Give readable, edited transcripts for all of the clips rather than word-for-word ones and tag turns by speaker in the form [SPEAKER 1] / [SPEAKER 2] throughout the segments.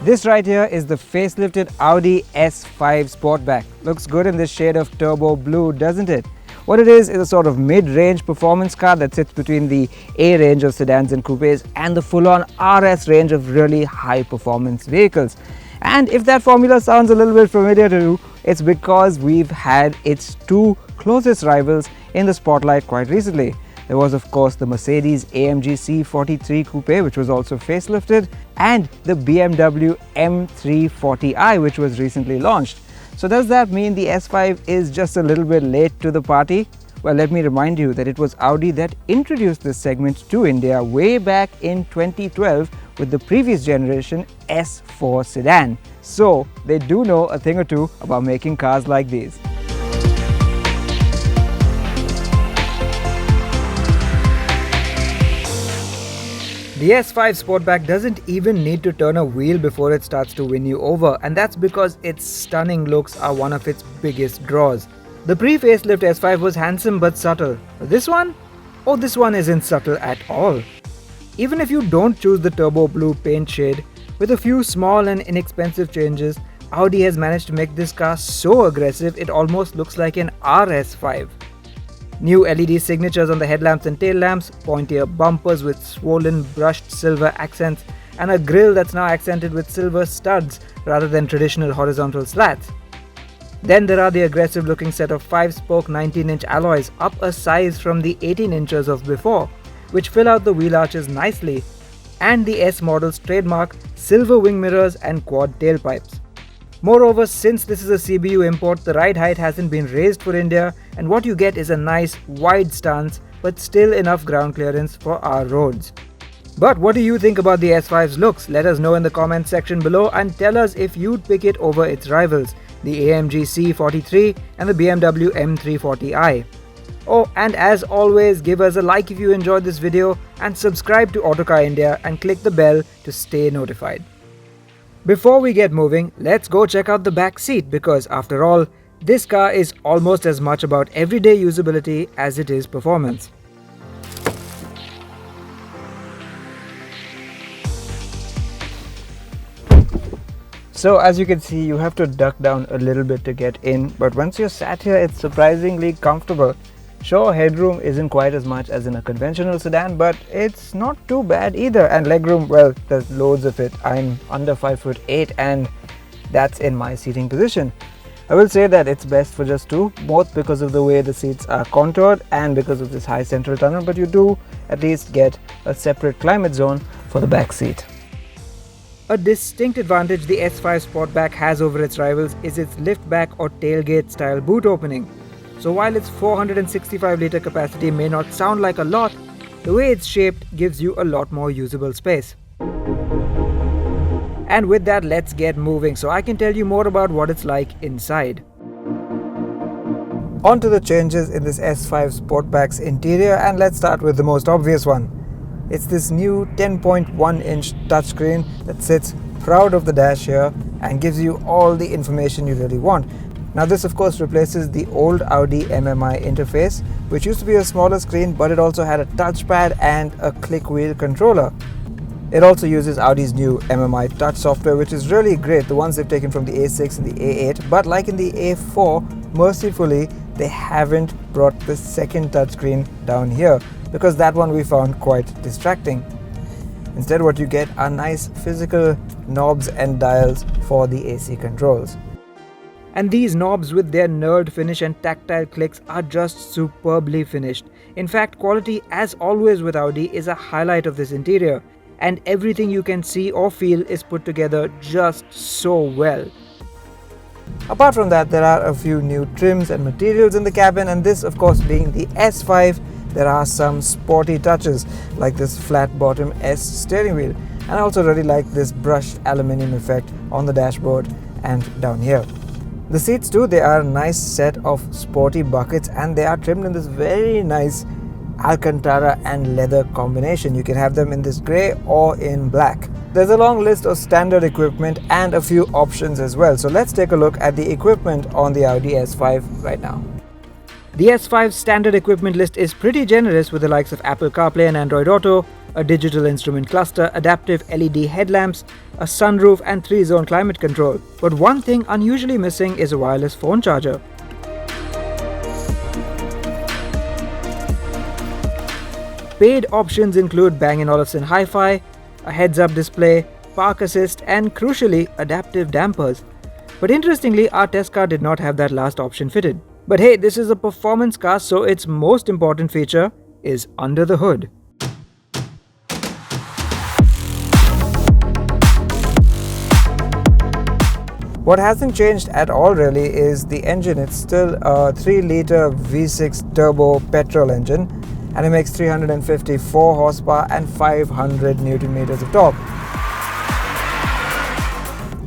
[SPEAKER 1] This right here is the facelifted Audi S5 Sportback. Looks good in this shade of turbo blue, doesn't it? What it is a sort of mid-range performance car that sits between the A range of sedans and coupes and the full-on RS range of really high-performance vehicles. And if that formula sounds a little bit familiar to you, it's because we've had its two closest rivals in the spotlight quite recently. There was of course the Mercedes-AMG C43 Coupe, which was also facelifted, and the BMW M340i, which was recently launched. So does that mean the S5 is just a little bit late to the party? Well, let me remind you that it was Audi that introduced this segment to India way back in 2012 with the previous generation S4 sedan. So they do know a thing or two about making cars like these. The S5 Sportback doesn't even need to turn a wheel before it starts to win you over, and that's because its stunning looks are one of its biggest draws. The pre-facelift S5 was handsome but subtle. This one? Oh, this one isn't subtle at all. Even if you don't choose the turbo blue paint shade, with a few small and inexpensive changes, Audi has managed to make this car so aggressive it almost looks like an RS5. New LED signatures on the headlamps and tail lamps, pointier bumpers with swollen brushed silver accents, and a grille that's now accented with silver studs rather than traditional horizontal slats. Then there are the aggressive looking set of 5-spoke 19-inch alloys, up a size from the 18 inches of before, which fill out the wheel arches nicely, and the S model's trademark silver wing mirrors and quad tailpipes. Moreover, since this is a CBU import, the ride height hasn't been raised for India, and what you get is a nice wide stance but still enough ground clearance for our roads. But what do you think about the S5's looks? Let us know in the comments section below and tell us if you'd pick it over its rivals, the AMG C43 and the BMW M340i. Oh, and as always, give us a like if you enjoyed this video and subscribe to Autocar India and click the bell to stay notified. Before we get moving, let's go check out the back seat because after all, this car is almost as much about everyday usability as it is performance. So as you can see, you have to duck down a little bit to get in, but once you're sat here, it's surprisingly comfortable. Sure, headroom isn't quite as much as in a conventional sedan, but it's not too bad either. And legroom, well, there's loads of it. I'm under 5'8" and that's in my seating position. I will say that it's best for just two, both because of the way the seats are contoured and because of this high central tunnel, but you do at least get a separate climate zone for the back seat. A distinct advantage the S5 Sportback has over its rivals is its liftback or tailgate style boot opening. So while its 465-litre capacity may not sound like a lot, the way it's shaped gives you a lot more usable space. And with that, let's get moving so I can tell you more about what it's like inside. On to the changes in this S5 Sportback's interior, and let's start with the most obvious one. It's this new 10.1-inch touchscreen that sits proud of the dash here and gives you all the information you really want. Now this of course replaces the old Audi MMI interface, which used to be a smaller screen, but it also had a touchpad and a click wheel controller. It also uses Audi's new MMI touch software, which is really great, the ones they've taken from the A6 and the A8, but like in the A4, mercifully they haven't brought the second touchscreen down here, because that one we found quite distracting. Instead, what you get are nice physical knobs and dials for the AC controls. And these knobs with their knurled finish and tactile clicks are just superbly finished. In fact, quality, as always with Audi, is a highlight of this interior, and everything you can see or feel is put together just so well. Apart from that, there are a few new trims and materials in the cabin, and this of course being the S5, there are some sporty touches like this flat bottom S steering wheel, and I also really like this brushed aluminium effect on the dashboard and down here. The seats too, they are a nice set of sporty buckets and they are trimmed in this very nice Alcantara and leather combination. You can have them in this grey or in black. There's a long list of standard equipment and a few options as well. So let's take a look at the equipment on the Audi S5 right now. The S5's standard equipment list is pretty generous with the likes of Apple CarPlay and Android Auto, a digital instrument cluster, adaptive LED headlamps, a sunroof and 3-zone climate control. But one thing unusually missing is a wireless phone charger. Paid options include Bang & Olufsen Hi-Fi, a heads-up display, park assist and crucially adaptive dampers. But interestingly, our test car did not have that last option fitted. But hey, this is a performance car, so its most important feature is under the hood. What hasn't changed at all really is the engine. It's still a 3-litre V6 turbo petrol engine and it makes 354 horsepower and 500 Newton meters of torque.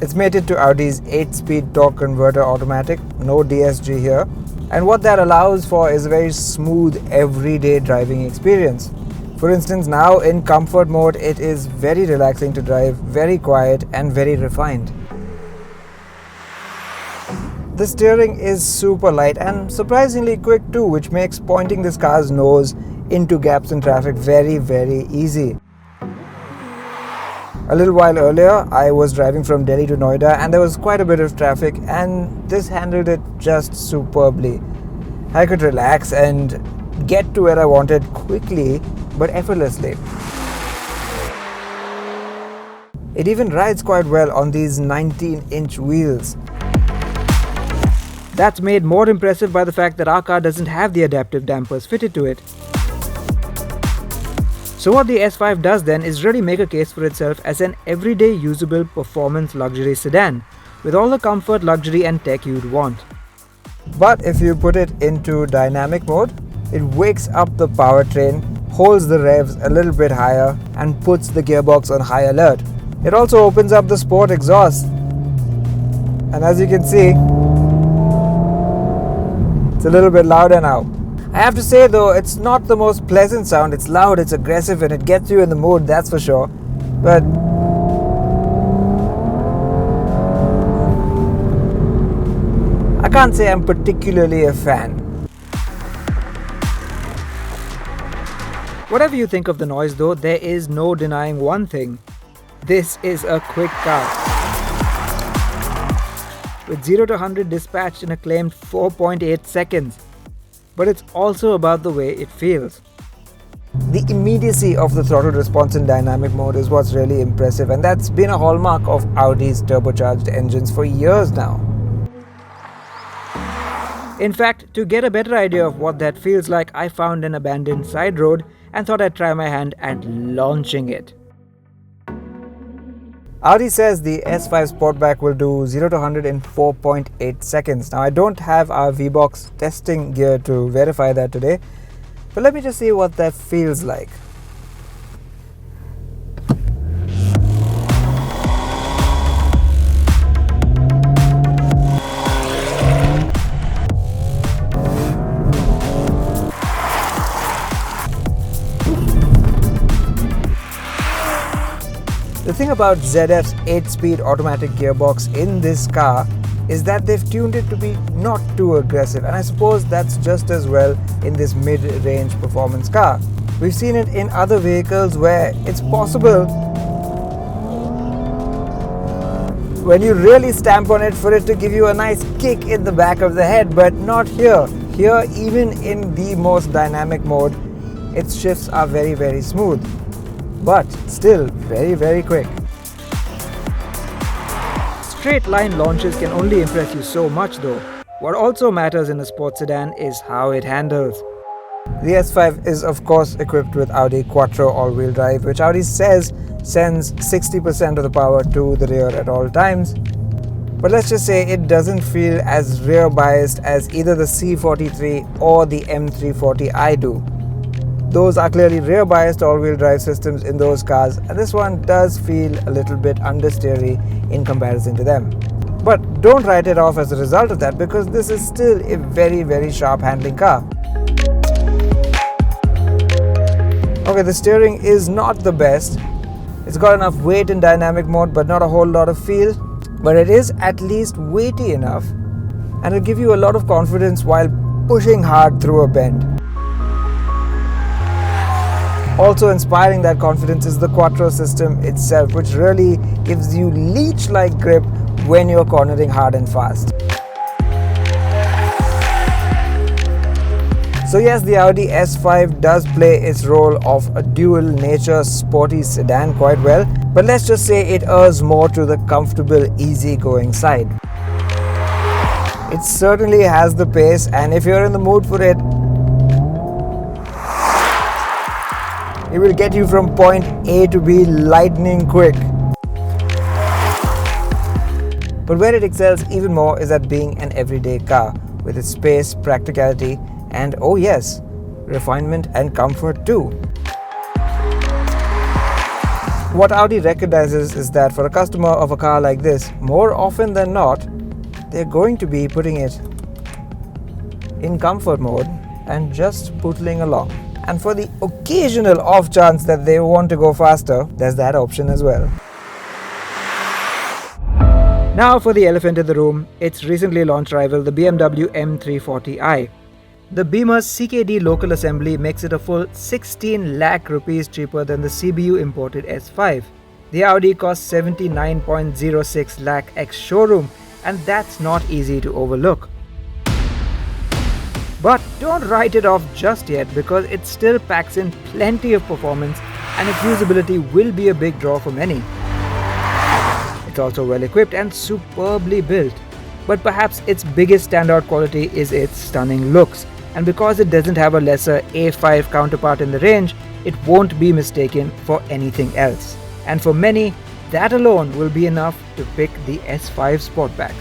[SPEAKER 1] It's mated to Audi's 8-speed torque converter automatic, no DSG here. And what that allows for is a very smooth everyday driving experience. For instance, now in comfort mode, it is very relaxing to drive, very quiet and very refined. The steering is super light and surprisingly quick too, which makes pointing this car's nose into gaps in traffic very, very easy. A little while earlier, I was driving from Delhi to Noida and there was quite a bit of traffic and this handled it just superbly. I could relax and get to where I wanted quickly but effortlessly. It even rides quite well on these 19-inch wheels. That's made more impressive by the fact that our car doesn't have the adaptive dampers fitted to it. So what the S5 does then is really make a case for itself as an everyday usable performance luxury sedan with all the comfort, luxury and tech you'd want. But if you put it into dynamic mode, it wakes up the powertrain, holds the revs a little bit higher and puts the gearbox on high alert. It also opens up the sport exhaust. And as you can see, it's a little bit louder now. I have to say though, it's not the most pleasant sound. It's loud, it's aggressive and it gets you in the mood, that's for sure. But I can't say I'm particularly a fan. Whatever you think of the noise though, there is no denying one thing. This is a quick car. With 0 to 100 dispatched in a claimed 4.8 seconds. But it's also about the way it feels. The immediacy of the throttle response in dynamic mode is what's really impressive, and that's been a hallmark of Audi's turbocharged engines for years now. In fact, to get a better idea of what that feels like, I found an abandoned side road and thought I'd try my hand at launching it. Audi says the S5 Sportback will do 0 to 100 in 4.8 seconds. Now I don't have our V-Box testing gear to verify that today, but let me just see what that feels like. The thing about ZF's 8-speed automatic gearbox in this car is that they've tuned it to be not too aggressive, and I suppose that's just as well in this mid-range performance car. We've seen it in other vehicles where it's possible when you really stamp on it for it to give you a nice kick in the back of the head, but not here. Here, even in the most dynamic mode, its shifts are very, very smooth. But still very, very quick. Straight line launches can only impress you so much though. What also matters in a sports sedan is how it handles. The S5 is of course equipped with Audi Quattro all-wheel drive, which Audi says sends 60% of the power to the rear at all times. But let's just say it doesn't feel as rear biased as either the C43 or the M340i do. Those are clearly rear biased all-wheel drive systems in those cars, and this one does feel a little bit understeery in comparison to them. But don't write it off as a result of that, because this is still a very, very sharp handling car. Okay, the steering is not the best. It's got enough weight in dynamic mode but not a whole lot of feel, but it is at least weighty enough and it'll give you a lot of confidence while pushing hard through a bend. Also inspiring that confidence is the Quattro system itself, which really gives you leech-like grip when you're cornering hard and fast. So yes, the Audi S5 does play its role of a dual nature sporty sedan quite well, but let's just say it errs more to the comfortable, easygoing side. It certainly has the pace, and if you're in the mood for it, it will get you from point A to B lightning quick. But where it excels even more is at being an everyday car, with its space, practicality, and oh yes, refinement and comfort too. What Audi recognizes is that for a customer of a car like this, more often than not, they're going to be putting it in comfort mode and just pootling along. And for the occasional off chance that they want to go faster, there's that option as well. Now for the elephant in the room, its recently launched rival, the BMW M340i. The Beamer's CKD local assembly makes it a full 16 lakh rupees cheaper than the CBU imported S5. The Audi costs 79.06 lakh ex-showroom, and that's not easy to overlook. But don't write it off just yet, because it still packs in plenty of performance and its usability will be a big draw for many. It's also well equipped and superbly built. But perhaps its biggest standout quality is its stunning looks, and because it doesn't have a lesser A5 counterpart in the range, it won't be mistaken for anything else. And for many, that alone will be enough to pick the S5 Sportback.